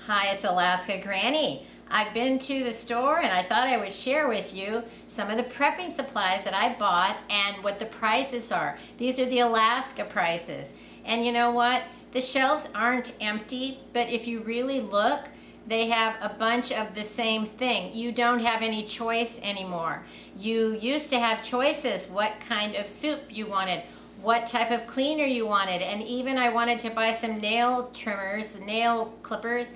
Hi, it's Alaska Granny. I've been to the store and I thought I would share with you some of the prepping supplies that I bought and what the prices are. These are the Alaska prices. And you know what? The shelves aren't empty, but if you really look, they have a bunch of the same thing. You don't have any choice anymore. You used to have choices, what kind of soup you wanted, what type of cleaner you wanted, and even I wanted to buy some nail trimmers, nail clippers,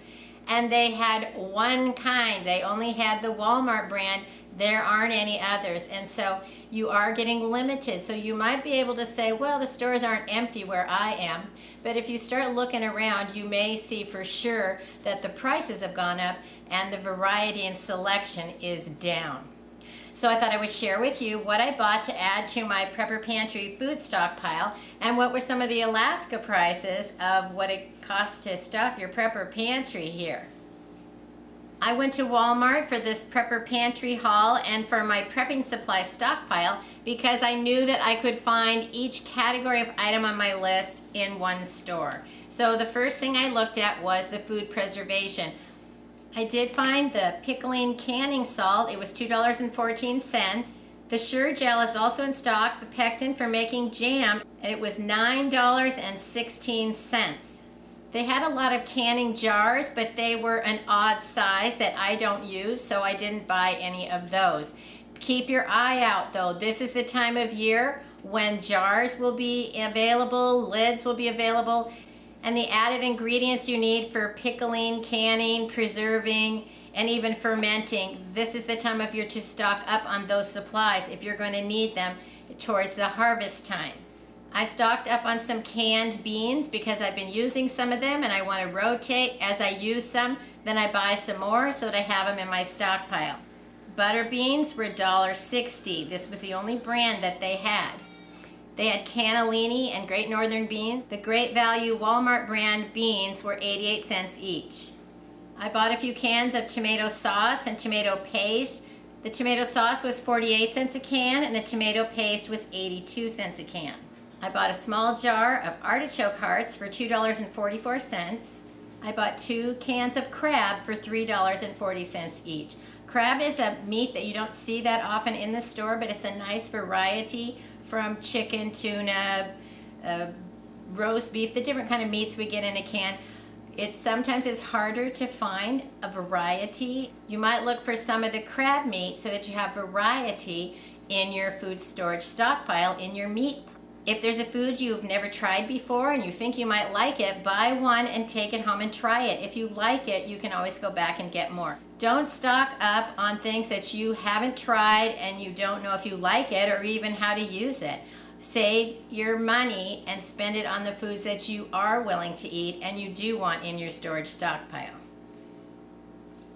and they had one kind. They only had the Walmart brand. There aren't any others, and so you are getting limited. So you might be able to say, well, the stores aren't empty where I am, but if you start looking around, you may see for sure that the prices have gone up and the variety and selection is down. So I thought I would share with you what I bought to add to my Prepper Pantry food stockpile and what were some of the Alaska prices of what it costs to stock your Prepper Pantry here. I went to Walmart for this Prepper Pantry haul and for my prepping supply stockpile because I knew that I could find each category of item on my list in one store. So the first thing I looked at was the food preservation. I did find the pickling canning salt. It was $2.14. The Sure Gel is also in stock. The pectin for making jam, it was $9.16. They had a lot of canning jars, but they were an odd size that I don't use, so I didn't buy any of those. Keep your eye out though. This is the time of year when jars will be available, lids will be available, and the added ingredients you need for pickling, canning, preserving, and even fermenting. This is the time of year to stock up on those supplies if you're going to need them towards the harvest time. I stocked up on some canned beans because I've been using some of them and I want to rotate as I use some. Then I buy some more so that I have them in my stockpile. Butter beans were $1.60. This was the only brand that they had. They had cannellini and Great Northern beans. The Great Value Walmart brand beans were 88 cents each. I bought a few cans of tomato sauce and tomato paste. The tomato sauce was 48 cents a can and the tomato paste was 82 cents a can. I bought a small jar of artichoke hearts for $2.44. I bought 2 cans of crab for $3.40 each. Crab is a meat that you don't see that often in the store, but it's a nice variety from chicken, tuna, roast beef, the different kind of meats we get in a can. It sometimes is harder to find a variety. You might look for some of the crab meat so that you have variety in your food storage stockpile in your meat. If there's a food you've never tried before and you think you might like it, buy one and take it home and try it. If you like it, you can always go back and get more. Don't stock up on things that you haven't tried and you don't know if you like it or even how to use it. Save your money and spend it on the foods that you are willing to eat and you do want in your storage stockpile.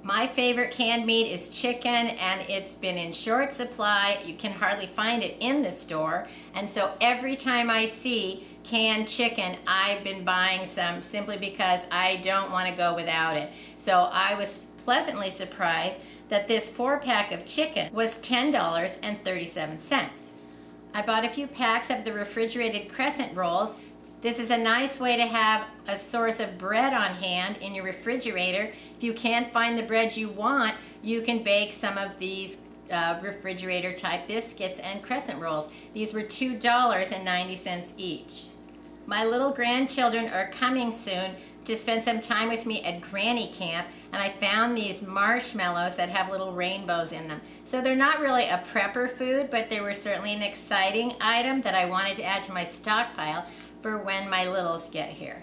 My favorite canned meat is chicken and it's been in short supply. You can hardly find it in the store, and so every time I see canned chicken, I've been buying some simply because I don't want to go without it. So I was pleasantly surprised that this 4-pack of chicken was $10.37. I bought a few packs of the refrigerated crescent rolls. This is a nice way to have a source of bread on hand in your refrigerator. If you can't find the bread you want, you can bake some of these refrigerator type biscuits and crescent rolls. These were $2.90 each. My little grandchildren are coming soon to spend some time with me at Granny Camp, and I found these marshmallows that have little rainbows in them. So they're not really a prepper food, but they were certainly an exciting item that I wanted to add to my stockpile for when my littles get here.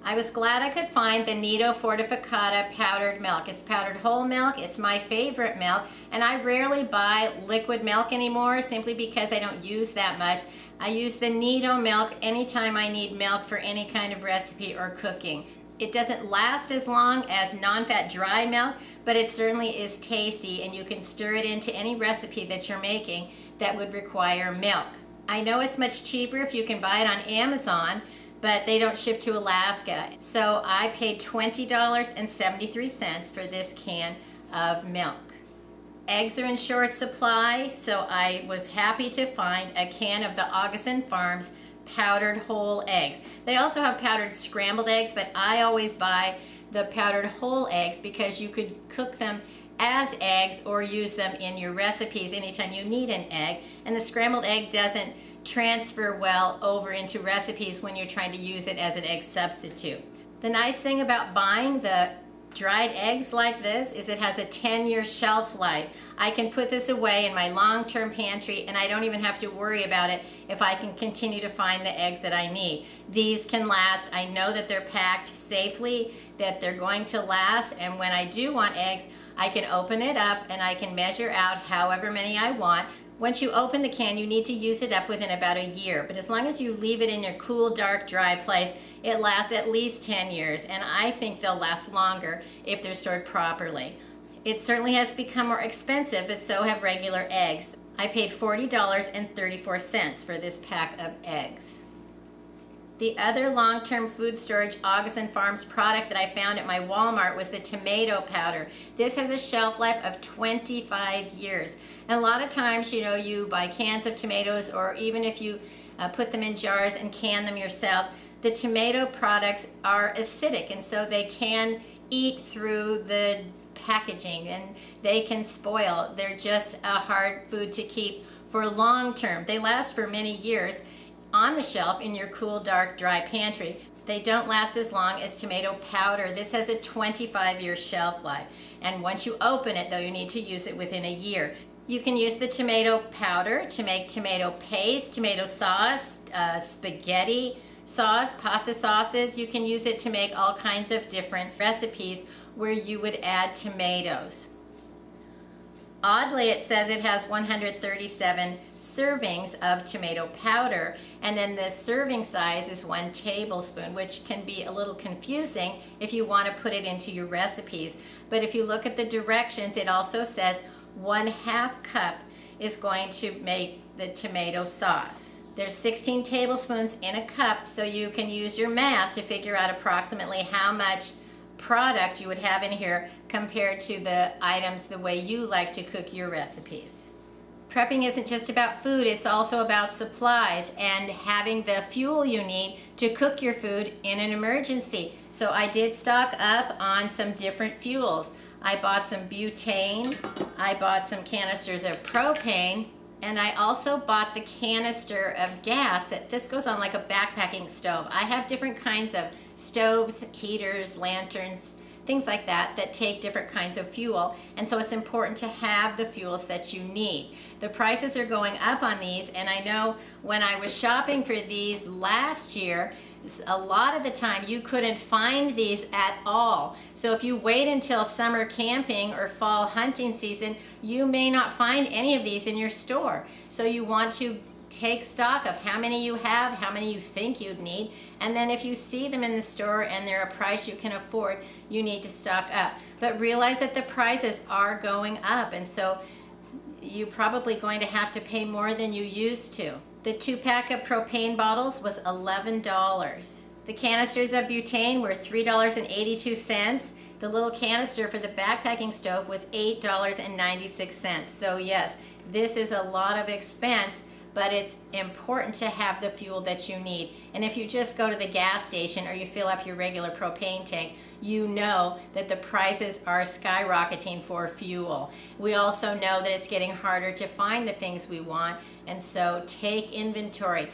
I was glad I could find the Neato Fortificata powdered milk. It's powdered whole milk. It's my favorite milk, and I rarely buy liquid milk anymore simply because I don't use that much. I use the Neato milk anytime I need milk for any kind of recipe or cooking. It doesn't last as long as non-fat dry milk, but it certainly is tasty, and you can stir it into any recipe that you're making that would require milk. I know it's much cheaper if you can buy it on Amazon, but they don't ship to Alaska. So I paid $20.73 for this can of milk. Eggs are in short supply, so I was happy to find a can of the Augason Farms powdered whole eggs. They also have powdered scrambled eggs, but I always buy the powdered whole eggs because you could cook them as eggs or use them in your recipes anytime you need an egg. And the scrambled egg doesn't transfer well over into recipes when you're trying to use it as an egg substitute. The nice thing about buying the dried eggs like this is it has a 10-year shelf life. I can put this away in my long-term pantry and I don't even have to worry about it if I can continue to find the eggs that I need. These can last. I know that they're packed safely, that they're going to last, and when I do want eggs, I can open it up and I can measure out however many I want. Once you open the can, you need to use it up within about a year, but as long as you leave it in your cool, dark, dry place, it lasts at least 10 years, and I think they'll last longer if they're stored properly. It certainly has become more expensive, but so have regular eggs. I paid $40.34 for this pack of eggs. The other long-term food storage Augason Farms product that I found at my Walmart was the tomato powder. This has a shelf life of 25 years. And a lot of times, you know, you buy cans of tomatoes, or even if you put them in jars and can them yourselves, the tomato products are acidic, and so they can eat through the packaging and they can spoil. They're just a hard food to keep for long term. They last for many years on the shelf in your cool, dark, dry pantry. They don't last as long as tomato powder. This has a 25-year shelf life, and once you open it, though, you need to use it within a year. You can use the tomato powder to make tomato paste, tomato sauce, spaghetti sauce, pasta sauces. You can use it to make all kinds of different recipes where you would add tomatoes. Oddly, it says it has 137 servings of tomato powder, and then the serving size is 1 tablespoon, which can be a little confusing if you want to put it into your recipes. But if you look at the directions, it also says 1/2 cup is going to make the tomato sauce. There's 16 tablespoons in a cup, so you can use your math to figure out approximately how much product you would have in here compared to the items the way you like to cook your recipes. Prepping isn't just about food, it's also about supplies and having the fuel you need to cook your food in an emergency. So I did stock up on some different fuels. I bought some butane, I bought some canisters of propane, and I also bought the canister of gas. This goes on like a backpacking stove. I have different kinds of stoves, heaters, lanterns, things like that that take different kinds of fuel, and so it's important to have the fuels that you need. The prices are going up on these, and I know when I was shopping for these last year, a lot of the time you couldn't find these at all. So if you wait until summer camping or fall hunting season, you may not find any of these in your store. So you want to take stock of how many you have, how many you think you'd need, and then if you see them in the store and they're a price you can afford, you need to stock up. But realize that the prices are going up, and so you're probably going to have to pay more than you used to. The 2-pack of propane bottles was $11. The canisters of butane were $3.82. The little canister for the backpacking stove was $8.96. So yes, this is a lot of expense, but it's important to have the fuel that you need. And if you just go to the gas station or you fill up your regular propane tank, you know that the prices are skyrocketing for fuel. We also know that it's getting harder to find the things we want, and so take inventory,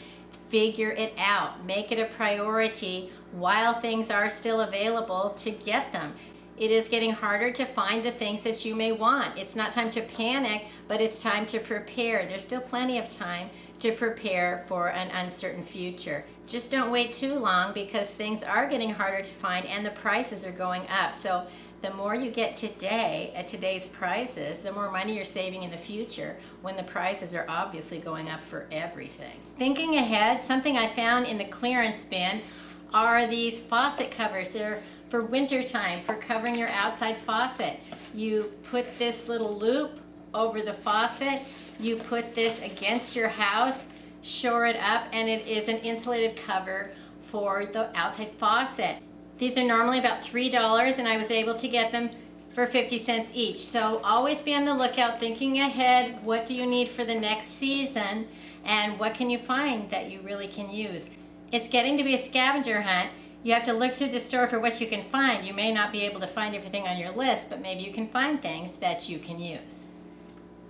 figure it out, make it a priority while things are still available to get them. It is getting harder to find the things that you may want. It's not time to panic, but it's time to prepare. There's still plenty of time to prepare for an uncertain future. Just don't wait too long, because things are getting harder to find and the prices are going up. So the more you get today at today's prices, the more money you're saving in the future when the prices are obviously going up for everything. Thinking ahead, something I found in the clearance bin are these faucet covers. They're for winter time, for covering your outside faucet. You put this little loop over the faucet, you put this against your house, shore it up, and it is an insulated cover for the outside faucet. These are normally about $3, and I was able to get them for 50 cents each. So always be on the lookout, thinking ahead, what do you need for the next season, and what can you find that you really can use. It's getting to be a scavenger hunt. You have to look through the store for what you can find. You may not be able to find everything on your list, but maybe you can find things that you can use.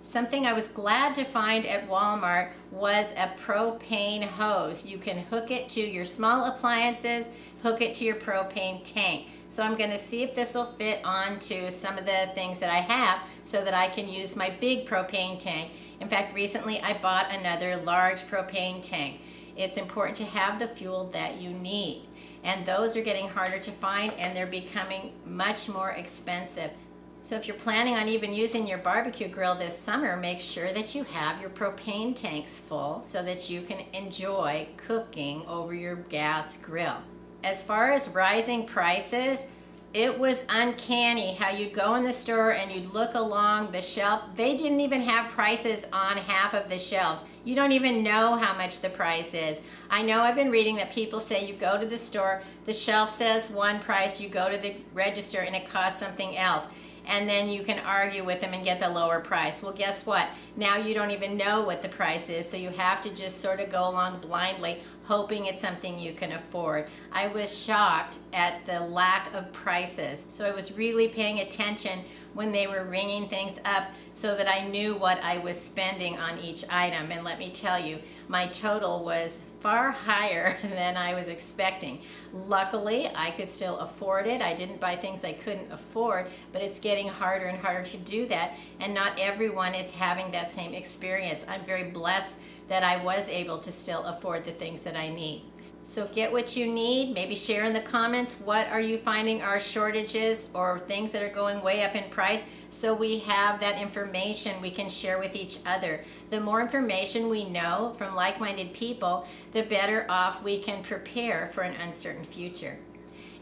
Something I was glad to find at Walmart was a propane hose. You can hook it to your small appliances, hook it to your propane tank. So I'm going to see if this will fit onto some of the things that I have so that I can use my big propane tank. In fact, recently I bought another large propane tank. It's important to have the fuel that you need. And those are getting harder to find, and they're becoming much more expensive. So if you're planning on even using your barbecue grill this summer, make sure that you have your propane tanks full so that you can enjoy cooking over your gas grill. As far as rising prices, it was uncanny how you'd go in the store and you'd look along the shelf. They didn't even have prices on half of the shelves. You don't even know how much the price is. I know I've been reading that people say you go to the store, the shelf says one price, you go to the register and it costs something else. And then you can argue with them and get the lower price. Well, guess what? Now you don't even know what the price is, so you have to just sort of go along blindly, hoping it's something you can afford. I was shocked at the lack of prices, so I was really paying attention when they were ringing things up so that I knew what I was spending on each item. And let me tell you, my total was far higher than I was expecting. Luckily, I could still afford it. I didn't buy things I couldn't afford, but it's getting harder and harder to do that, and not everyone is having that same experience. I'm very blessed that I was able to still afford the things that I need. So get what you need. Maybe share in the comments, what are you finding are shortages or things that are going way up in price, so we have that information we can share with each other. The more information we know from like-minded people, the better off we can prepare for an uncertain future.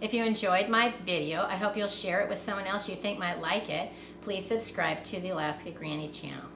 If you enjoyed my video, I hope you'll share it with someone else you think might like it. Please subscribe to the Alaska Granny channel.